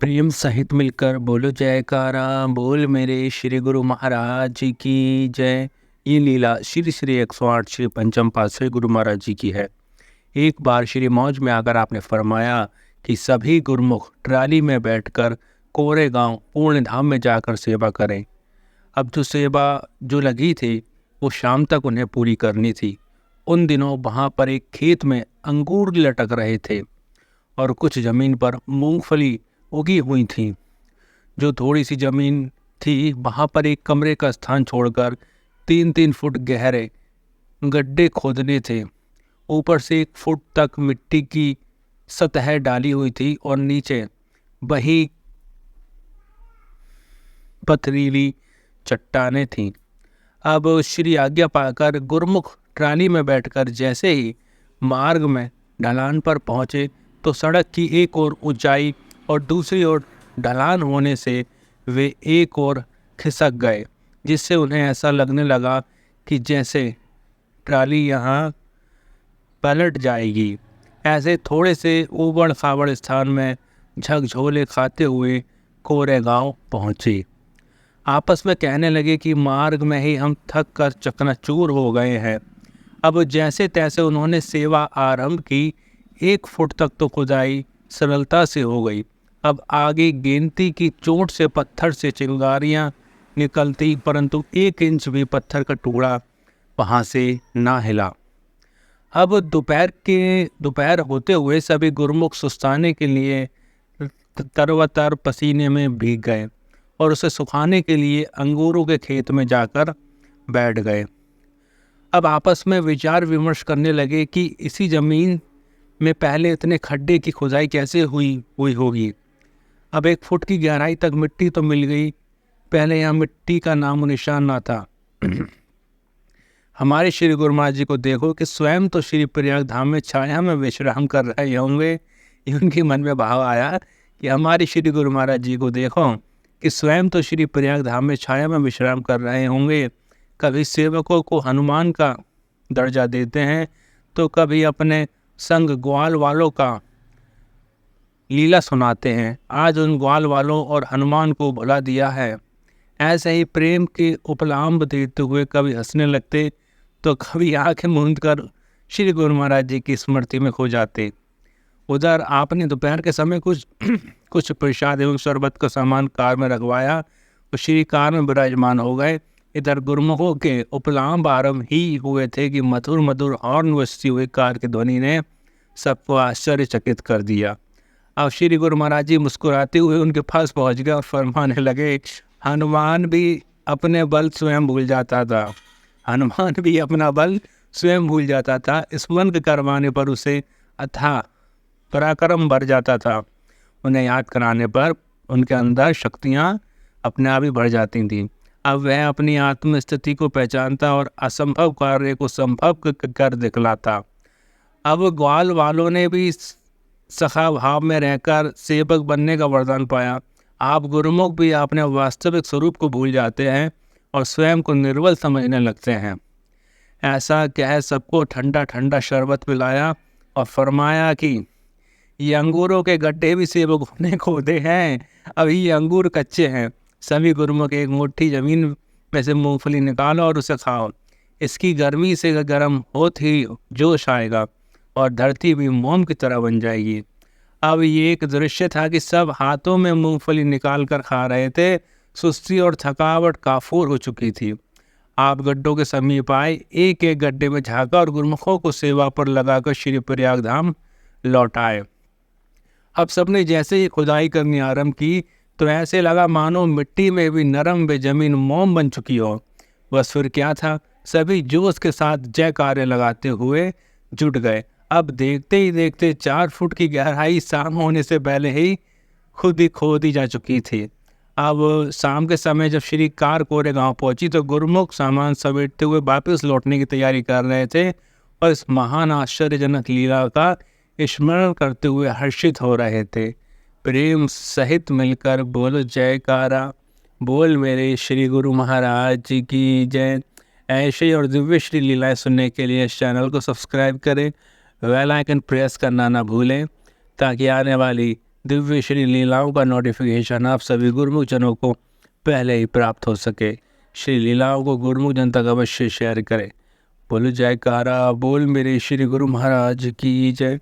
प्रेम सहित मिलकर बोलो जयकारा। बोल मेरे श्री गुरु महाराज जी की जय। ये लीला श्री श्री 108 श्री पंचम पातशाही गुरु महाराज जी की है। एक बार श्री मौज में आकर आपने फरमाया कि सभी गुरुमुख ट्राली में बैठकर कोरे गांव पूर्ण धाम में जाकर सेवा करें। अब जो सेवा जो लगी थी वो शाम तक उन्हें पूरी करनी थी। उन दिनों वहाँ पर एक खेत में अंगूर लटक रहे थे और कुछ जमीन पर मूंगफली उगी हुई थी। जो थोड़ी सी जमीन थी वहाँ पर एक कमरे का स्थान छोड़कर 3-3 फुट गहरे गड्ढे खोदने थे। ऊपर से 1 फुट तक मिट्टी की सतह डाली हुई थी और नीचे बही पथरीली चट्टानें थीं। अब श्री आज्ञा पाकर गुरमुख ट्राली में बैठकर जैसे ही मार्ग में ढलान पर पहुँचे तो सड़क की एक ओर ऊंचाई और दूसरी ओर ढलान होने से वे एक ओर खिसक गए, जिससे उन्हें ऐसा लगने लगा कि जैसे ट्राली यहाँ पलट जाएगी। ऐसे थोड़े से ऊबड़ खाबड़ स्थान में झकझोले खाते हुए कोरे गांव पहुँचे। आपस में कहने लगे कि मार्ग में ही हम थक कर चकनाचूर हो गए हैं। अब जैसे तैसे उन्होंने सेवा आरंभ की। 1 फुट तक तो खुदाई सरलता से हो गई। अब आगे गिनती की चोट से पत्थर से चिंगारियां निकलती, परंतु 1 इंच भी पत्थर का टुकड़ा वहां से ना हिला। अब दोपहर होते हुए सभी गुरुमुख सुस्ताने के लिए तरवतर पसीने में भीग गए और उसे सुखाने के लिए अंगूरों के खेत में जाकर बैठ गए। अब आपस में विचार विमर्श करने लगे कि इसी जमीन में पहले इतने खड्डे की खुदाई कैसे हुई होगी। अब 1 फुट की गहराई तक मिट्टी तो मिल गई, पहले यहाँ मिट्टी का नामो निशान ना था। हमारे श्री गुरु महाराज जी को देखो कि स्वयं तो श्री प्रयाग धाम में छाया में विश्राम कर रहे होंगे। उनके मन में भाव आया कि हमारे श्री गुरु महाराज जी को देखो कि स्वयं तो श्री प्रयाग धाम में छाया में विश्राम कर रहे होंगे। कभी सेवकों को हनुमान का दर्जा देते हैं तो कभी अपने संग ग्वाल वालों का लीला सुनाते हैं। आज उन ग्वाल वालों और हनुमान को भुला दिया है। ऐसे ही प्रेम के उपलांब देते हुए कभी हंसने लगते तो कभी आंखें मूंद कर श्री गुरु महाराज जी की स्मृति में खो जाते। उधर आपने दोपहर के समय कुछ प्रसाद एवं शरबत का सामान कार में रखवाया तो श्री कार में विराजमान हो गए। इधर गुरुमुखों के उपलांब आरंभ ही हुए थे कि मधुर मधुर हॉर्न बजती हुई कार की ध्वनि ने सबको आश्चर्यचकित कर दिया। अब श्री गुरु महाराज जी मुस्कुराते हुए उनके पास पहुंच गए और फरमाने लगे, हनुमान भी अपने बल स्वयं भूल जाता था। हनुमान भी अपना बल स्वयं भूल जाता था। स्मरण करवाने पर उसे अथाह पराक्रम बढ़ जाता था। उन्हें याद कराने पर उनके अंदर शक्तियाँ अपने आप ही बढ़ जाती थीं। अब वह अपनी आत्मस्थिति को पहचानता और असंभव कार्य को संभव कर दिखलाता। अब ग्वाल वालों ने भी सखा भाव में रहकर सेवक बनने का वरदान पाया। आप गुरुमुख भी अपने वास्तविक स्वरूप को भूल जाते हैं और स्वयं को निर्बल समझने लगते हैं। ऐसा कह सबको ठंडा ठंडा शरबत पिलाया और फरमाया कि ये अंगूरों के गड्ढे भी सेवकों ने खोदे हैं, अभी ये अंगूर कच्चे हैं। सभी गुरुमुख एक मुट्ठी जमीन में से मूंगफली निकालो और उसे खाओ। इसकी गर्मी से गर्म होत ही जोश आएगा और धरती भी मोम की तरह बन जाएगी। अब ये एक दृश्य था कि सब हाथों में मूंगफली निकाल कर खा रहे थे। सुस्ती और थकावट काफूर हो चुकी थी। आप गड्ढों के समीप आए, एक एक गड्ढे में झाँका और गुरुमुखों को सेवा पर लगाकर श्री प्रयाग धाम लौट आए। अब सबने जैसे ही खुदाई करनी आरंभ की तो ऐसे लगा मानो मिट्टी में भी नरम बेजमीन मोम बन चुकी हो। बस फिर क्या था, सभी जोश के साथ जय कार्य लगाते हुए जुट गए। अब देखते ही देखते 4 फुट की गहराई शाम होने से पहले ही खुद ही खोदी जा चुकी थी। अब शाम के समय जब श्री कार कोरे गांव पहुंची तो गुरुमुख सामान समेटते हुए वापस लौटने की तैयारी कर रहे थे और इस महान आश्चर्यजनक लीला का स्मरण करते हुए हर्षित हो रहे थे। प्रेम सहित मिलकर बोलो जयकारा। बोल मेरे श्री गुरु महाराज जी की जय। ऐसे ही और दिव्य श्री लीलाएं सुनने के लिए इस चैनल को सब्सक्राइब करें, बेल आइकन प्रेस करना ना भूलें ताकि आने वाली दिव्य श्री लीलाओं का नोटिफिकेशन आप सभी गुरुमुख जनों को पहले ही प्राप्त हो सके। श्री लीलाओं को गुरुमुख जन तक अवश्य शेयर करें। बोलो जयकारा बोल मेरे श्री गुरु महाराज की जय।